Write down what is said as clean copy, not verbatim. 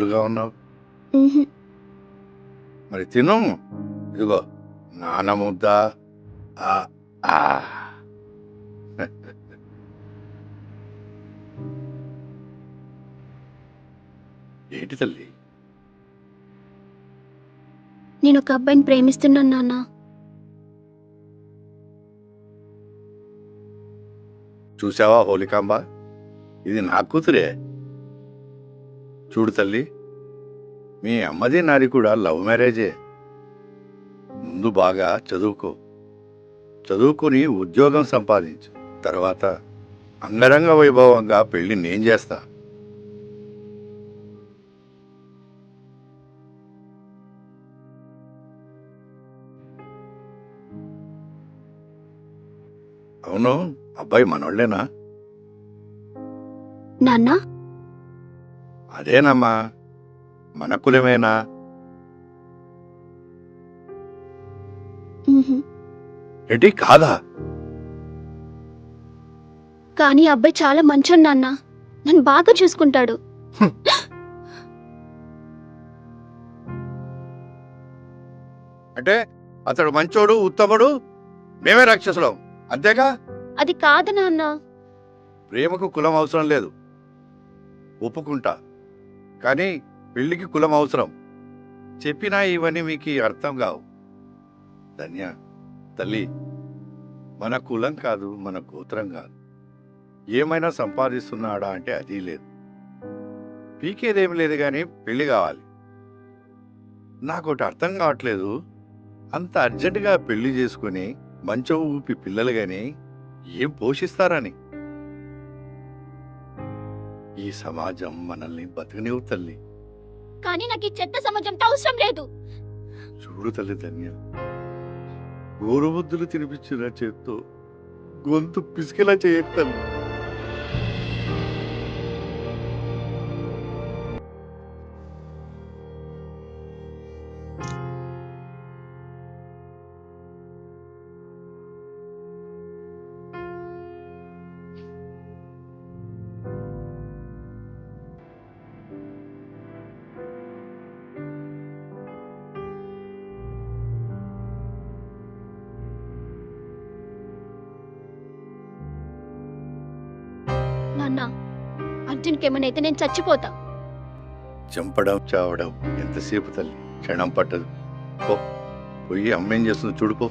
దిగులుగా ఉన్నావు? ఉహు. మరి తిను. ఇదిగో నాన్న ముద్ద. ఆ, ఆ. ఏంటి తల్లి? నేను ఒక అబ్బాయిని ప్రేమిస్తున్నాను నాన్న. చూసావా హోలికాంబ, ఇది నా కూతురే. చూడు తల్లి, మీ అమ్మది నాది కూడా లవ్ మ్యారేజే. ముందు బాగా చదువుకొని ఉద్యోగం సంపాదించు. తర్వాత అంగరంగ వైభవంగా పెళ్లి నేను చేస్తా. అవును, అబ్బాయి మనోళ్ళేనా? నాన్న, అదేనమ్మా, మన కులమేనా? ఉహు. ఏంటి కాదా? కానీ ఆ అబ్బాయి చాలా మంచోడు నాన్న. నన్ను బాగా చూసుకుంటాడు. అంటే అతడు మంచోడు, ఉత్తముడు, మేమే రాక్షసులం, అంతేగా? అది కాదు నాన్న. ప్రేమకు కులం అవసరం లేదు, ఒప్పుకుంటా. కానీ పెళ్లికి కులం అవసరం. చెప్పినా ఇవన్నీ మీకు అర్థం కావు. ధన్య తల్లి, మన కులం కాదు, మన గోత్రం కాదు, ఏమైనా సంపాదిస్తున్నాడా అంటే అది లేదు. పీకేదేమి లేదు, కానీ పెళ్లి కావాలి. నాకోటి అర్థం కావట్లేదు, అంత అర్జెంటుగా పెళ్లి చేసుకుని మంచం ఊపి పిల్లలు గాని ఏం పోషిస్తారని. ఈ సమాజం మనల్ని బతకనివ్వు తల్లి. కానీ నాకు ఈ చెత్త సమాజంతో అవసరం లేదు. చూడు తల్లి ధన్య, గోరుముద్దులు తినిపించిన చేత్తో గొంతు పిసికేలా చేయకు తల్లి. నాన్న, అర్జున్కి ఏమైనా అయితే నేను చచ్చిపోతా. చంపడం చావడం ఎంతసేపు తల్లి, క్షణం పట్టదు. పో, పోయి అమ్మేం చేస్తుందో చూడుకో.